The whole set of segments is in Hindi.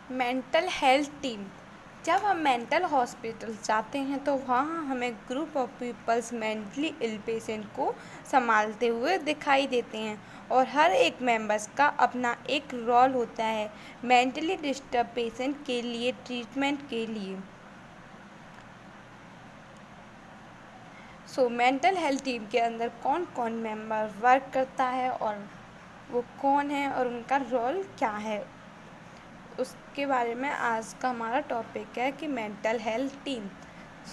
Mental health team. जब हम मेंटल हॉस्पिटल जाते हैं तो वहाँ हमें group of peoples mentally ill patient को संभालते हुए दिखाई देते हैं और हर एक मेंबर्स का अपना एक रोल होता है मेंटली डिस्टर्ब पेशेंट के लिए ट्रीटमेंट के लिए। मेंटल हेल्थ टीम के अंदर कौन कौन मेंबर वर्क करता है और वो कौन है और उनका रोल क्या है, उसके बारे में आज का हमारा टॉपिक है कि mental health team.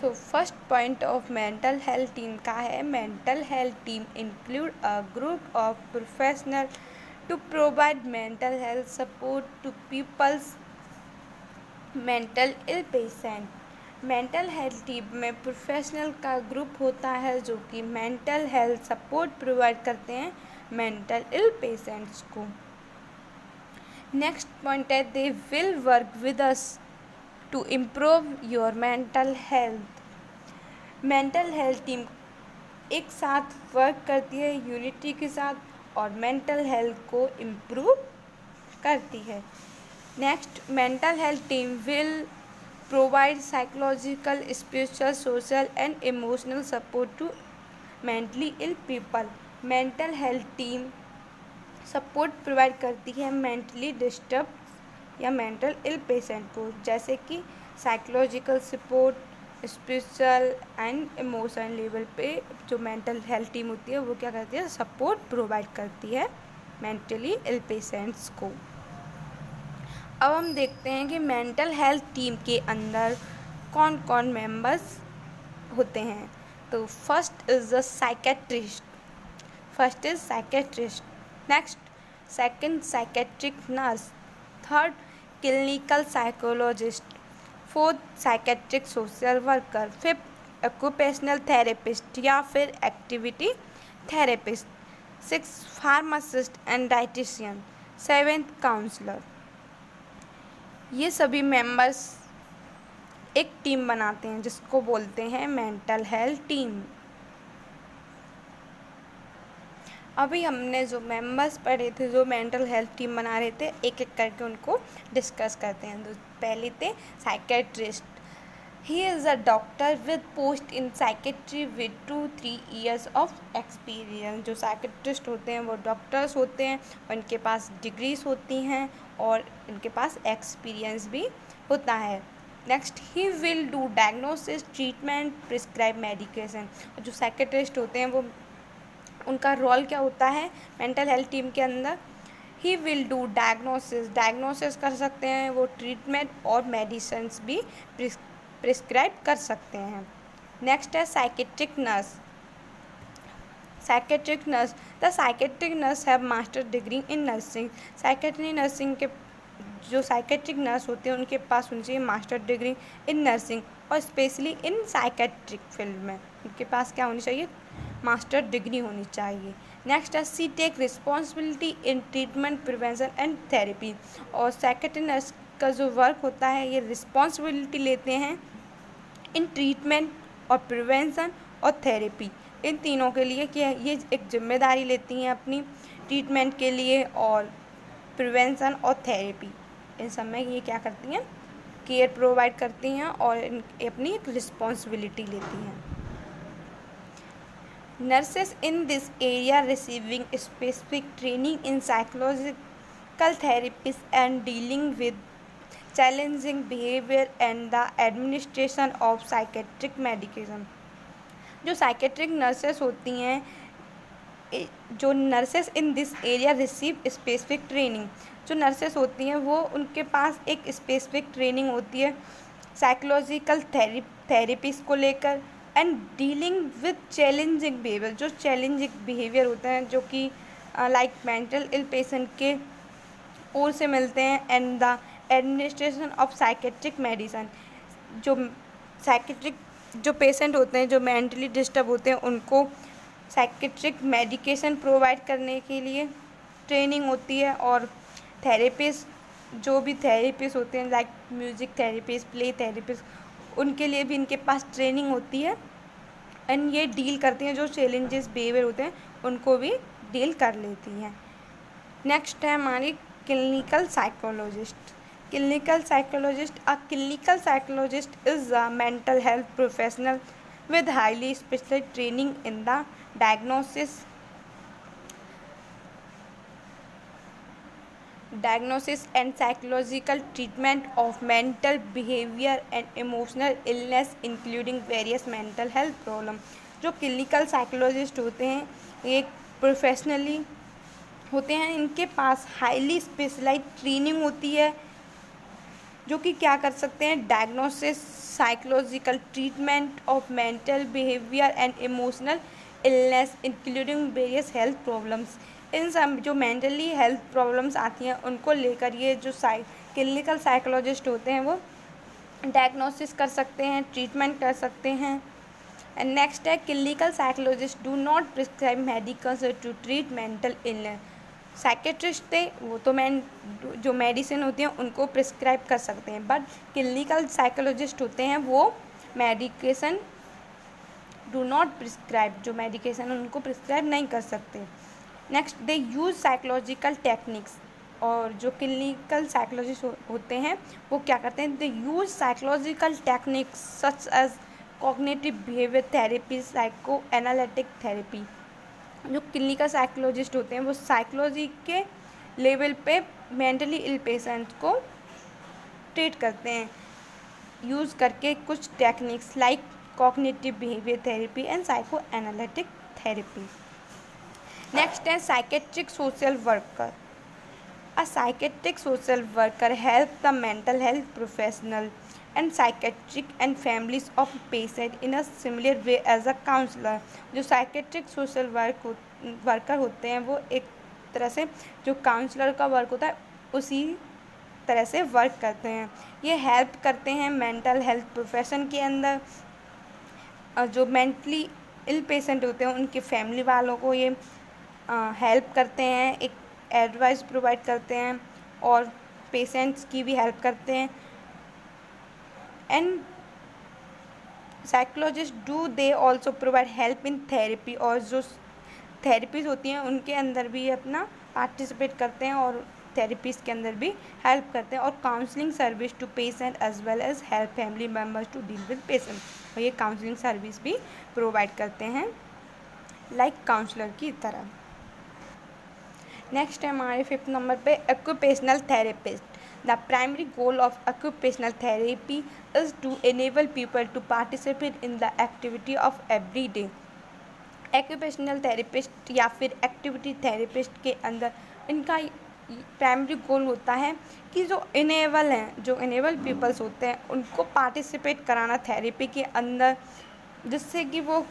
First point of mental health team का है, mental health team include a group of professional to provide mental health support to peoples mental ill patient. Mental health team में प्रोफेशनल का ग्रुप होता है जो कि मेंटल हेल्थ सपोर्ट प्रोवाइड करते हैं मेंटल इल पेशेंट्स को। नेक्स्ट पॉइंट है, they will work with us to improve your mental health. Mental health team एक साथ वर्क करती है यूनिटी के साथ और मेंटल हेल्थ को इम्प्रूव करती है। Next, mental health team will provide psychological, spiritual, social and emotional support to mentally ill people. Mental health team support provide करती है मेंटली डिस्टर्ब या मेंटल इल पेशेंट को, जैसे कि psychological support, spiritual and emotional level पे जो मेंटल हेल्थ टीम होती है वो क्या करती है, सपोर्ट प्रोवाइड करती है मेंटली इल पेशेंट्स को। अब हम देखते हैं कि मेंटल हेल्थ टीम के अंदर कौन कौन मेंबर्स होते हैं। तो first is the psychiatrist. Next, second psychiatric nurse. Third, clinical psychologist. Fourth, psychiatric social worker. Fifth, occupational therapist या फिर activity therapist. Six, pharmacist and dietitian. Seventh, counsellor. ये सभी मेंबर्स एक टीम बनाते हैं जिसको बोलते हैं मेंटल हेल्थ टीम। अभी हमने जो मेंबर्स पढ़े थे जो मेंटल हेल्थ टीम बना रहे थे, एक एक करके उनको डिस्कस करते हैं। तो पहले थे psychiatrist. He is a doctor with post in psychiatry with 2-3 years of experience. जो साइकेट्रिस्ट होते हैं वो डॉक्टर्स होते हैं, उनके पास डिग्रीज होती हैं और इनके पास एक्सपीरियंस भी होता है। Next, he will do diagnosis, treatment, prescribe medication. जो साइकेट्रिस्ट होते हैं वो उनका रोल क्या होता है मेंटल हेल्थ टीम के अंदर, ही विल डू डायग्नोसिस कर सकते हैं वो, ट्रीटमेंट और मेडिसिन्स भी प्रिस्क्राइब कर सकते हैं। नेक्स्ट है psychiatric nurse. The psychiatric nurse have master degree in nursing. Psychiatry nursing के जो साइकेट्रिक नर्स होते हैं उनके पास होनी चाहिए मास्टर डिग्री इन नर्सिंग और स्पेशली इन साइकेट्रिक फील्ड में उनके पास क्या होनी चाहिए, मास्टर डिग्री होनी चाहिए। नेक्स्ट है she take responsibility in treatment, prevention and therapy. और साइकेट्री नर्स का जो वर्क होता है ये रिस्पॉन्सिबिलिटी लेते हैं इन ट्रीटमेंट और प्रिवेंशन और थेरेपी, इन तीनों के लिए कि ये एक जिम्मेदारी लेती हैं अपनी ट्रीटमेंट के लिए और प्रिवेंशन और थेरेपी, इन सब में ये क्या करती हैं, केयर प्रोवाइड करती हैं और अपनी एक रिस्पॉन्सिबिलिटी लेती हैं। Nurses in this area receiving specific training in psychological therapies and dealing with challenging behaviour and the administration of psychiatric medication. जो साइकेट्रिक नर्सेस होती हैं, जो nurses in this area receive specific training, जो नर्सेस होती हैं वो उनके पास एक स्पेसिफिक ट्रेनिंग होती है साइकोलॉजिकल थेरेपीज को लेकर and dealing with challenging behaviour. जो चैलेंजिंग बिहेवियर होते हैं जो कि लाइक मेंटल इल पेशेंट के ओर से मिलते हैं and the administration of psychiatric medicine. जो साइकेट्रिक जो पेशेंट होते हैं जो मेंटली डिस्टर्ब होते हैं उनको साइकेट्रिक मेडिकेशन प्रोवाइड करने के लिए ट्रेनिंग होती है और थेरेपिस्ट जो भी थेरेपिस्ट होते हैं like music therapist, play therapist, उनके लिए भी इनके पास ट्रेनिंग होती है एंड ये डील करती हैं जो चैलेंजेस बिहेवियर होते हैं उनको भी डील कर लेती हैं। नेक्स्ट है हमारी clinical psychologist. Clinical psychologist. A clinical psychologist is a mental health professional with highly specialized training in the diagnosis and psychological treatment of mental behavior and emotional illness including various mental health problem. जो क्लिनिकल साइकोलॉजिस्ट होते हैं ये प्रोफेशनली होते हैं, इनके पास हाईली स्पेशलाइज्ड ट्रेनिंग होती है जो कि क्या कर सकते हैं, diagnosis, psychological treatment of mental behaviour and emotional illness including various health problems. इन सब जो मेंटली हेल्थ प्रॉब्लम्स आती हैं उनको लेकर ये जो क्लिनिकल साइकोलॉजिस्ट होते हैं वो डायग्नोसिस कर सकते हैं, ट्रीटमेंट कर सकते हैं। एंड नेक्स्ट है clinical psychologist do not prescribe medicals to treat mental illness. Psychiatrist थे वो तो जो मेडिसिन होती हैं उनको प्रिस्क्राइब कर सकते हैं, बट क्लिनिकल साइकोलॉजिस्ट होते हैं वो मेडिकेशन डू नॉट प्रिस्क्राइब, जो मेडिकेशन उनको प्रिस्क्राइब नहीं कर सकते। नेक्स्ट दे यूज़ साइकोलॉजिकल टेक्निक्स। और जो क्लिनिकल साइकोलॉजिस्ट होते हैं वो क्या करते हैं, they use psychological techniques such as cognitive behaviour therapy, psycho analytic therapy. जो क्लिनिकल साइकोलॉजिस्ट होते हैं वो साइकोलॉजी के लेवल पे मेंटली इल पेशेंट को ट्रीट करते हैं यूज़ करके कुछ techniques like cognitive behaviour therapy and psycho analytic therapy. Next है psychiatric social worker. A psychiatric social worker help the mental health professional and psychiatric and families of patient in a similar way as a counselor। जो साइकेट्रिक सोशल वर्कर होते हैं वो एक तरह से जो काउंसलर का वर्क होता है उसी तरह से वर्क करते हैं। ये हेल्प करते हैं मेंटल हेल्थ प्रोफेशन के अंदर। जो मेंटली इल पेशेंट होते हैं उनके फैमिली वालों को ये हेल्प करते हैं, एक एडवाइस प्रोवाइड करते हैं और पेशेंट्स की भी हेल्प करते हैं। And psychologist do they also provide help in therapy. और जो थेरेपीज होती हैं उनके अंदर भी अपना पार्टिसिपेट करते हैं और थेरेपीज के अंदर भी हेल्प करते हैं। और counselling service to patient as well as help family members to deal with patient. और ये काउंसलिंग सर्विस भी प्रोवाइड करते हैं लाइक काउंसलर की तरह। नेक्स्ट है हमारे 5th नंबर पे occupational therapist. The primary goal of occupational therapy is to enable people to participate in the activity of every day। Occupational therapist या फिर activity therapist के अंदर इनका प्राइमरी गोल होता है कि जो इनेबल पीपल्स होते हैं उनको पार्टिसिपेट कराना थेरेपी के अंदर, जिससे कि वो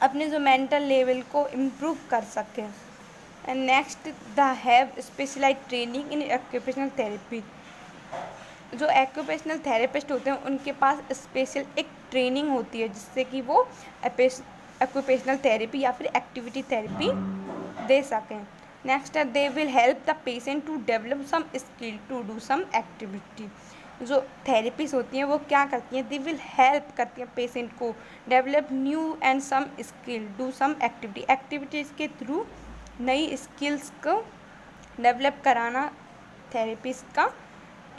अपने जो मेंटल लेवल को इम्प्रूव कर सकें। And next the have specialised training in occupational therapy. जो ऑक्यूपेशनल थेरेपिस्ट होते हैं उनके पास स्पेशल एक ट्रेनिंग होती है जिससे कि वो ऑक्यूपेशनल थेरेपी या फिर एक्टिविटी थेरेपी दे सकें। नेक्स्ट है they will help the patient to develop some skill to do some activity. जो थेरेपीज होती हैं वो क्या करती हैं, दे विल हेल्प करती हैं पेशेंट को develop new and some skill do some activities के थ्रू नई स्किल्स को डेवलप कराना थेरेपिस्ट का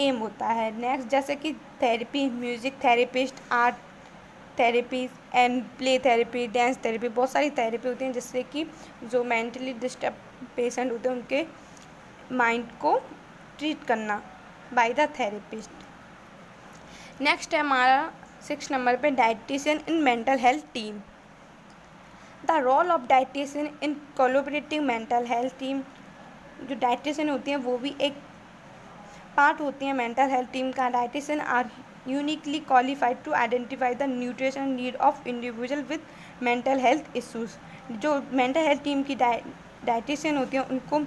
एम होता है। नेक्स्ट जैसे कि therapy, music therapist, art therapy and play therapy, dance therapy, बहुत सारी थेरेपी होती हैं जिससे कि जो मेंटली डिस्टर्ब पेशेंट होते हैं उनके माइंड को ट्रीट करना बाय द थेरेपिस्ट। नेक्स्ट है हमारा 6 नंबर पे dietitian in mental health team. The role of dietitian in collaborative mental health team. जो डाइटिशियन होती हैं वो भी एक पार्ट होती हैं मेंटल हेल्थ टीम का। Dietitian are uniquely qualified to identify the nutrition need of individual with mental health issues. जो मेंटल हेल्थ टीम की डाइटिशियन होती हैं उनको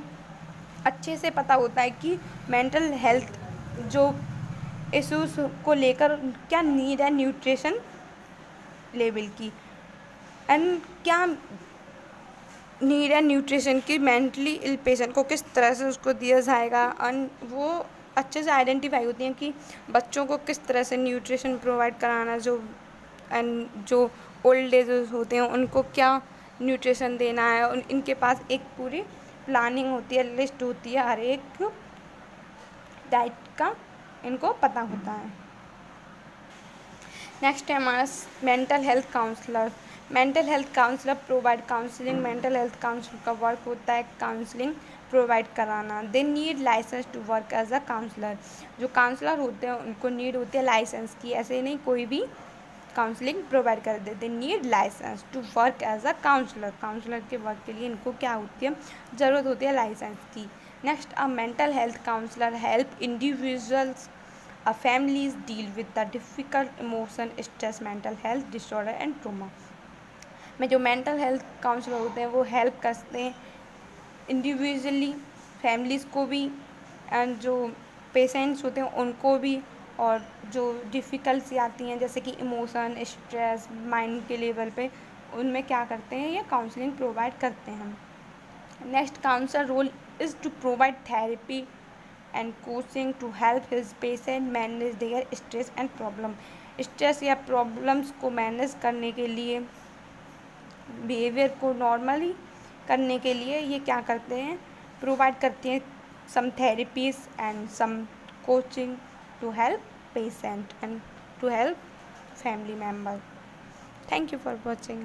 अच्छे से पता होता है कि मेंटल हेल्थ जो इश्यूज को लेकर क्या नीड है न्यूट्रिशन लेवल की, एंड क्या नीड है न्यूट्रिशन की मेंटली इल पेशेंट को किस तरह से उसको दिया जाएगा। एंड वो अच्छे से आइडेंटिफाई होती हैं कि बच्चों को किस तरह से न्यूट्रिशन प्रोवाइड कराना, जो ओल्ड एज होते हैं उनको क्या न्यूट्रिशन देना है। इनके पास एक पूरी प्लानिंग होती है, लिस्ट होती है हर एक डाइट का इनको पता होता है। नेक्स्ट है हमारा mental health counsellor. Mental health counsellor provide counselling. Mental health counsellor का वर्क होता है काउंसलिंग प्रोवाइड कराना। They need licence to work as a counsellor. जो काउंसलर होते हैं उनको नीड होती है लाइसेंस की, ऐसे नहीं कोई भी काउंसलिंग प्रोवाइड कर दे। They need licence to work as a counsellor. Counsellor के वर्क के लिए इनको क्या होती है, ज़रूरत होती है लाइसेंस की। Next, a mental health counsellor help individuals families deal with the difficult emotion, stress, mental health disorder and trauma। में जो मेंटल हेल्थ काउंसलर होते हैं वो हेल्प करते हैं इंडिविजुअली फैमिलीज़ को भी एंड जो पेशेंट्स होते हैं उनको भी, और जो डिफ़िकल्टी आती हैं जैसे कि इमोशन, स्ट्रेस, माइंड के लेवल पे, उनमें क्या करते हैं, ये काउंसलिंग प्रोवाइड करते हैं। Next, counsellor role is to provide therapy and coaching to help his patient manage their stress and problem. Stress या प्रॉब्लम्स को मैनेज करने के लिए, बिहेवियर को नॉर्मली करने के लिए ये क्या करते हैं, प्रोवाइड करते हैं some therapies and some coaching to help patient and to help family member. Thank you for watching.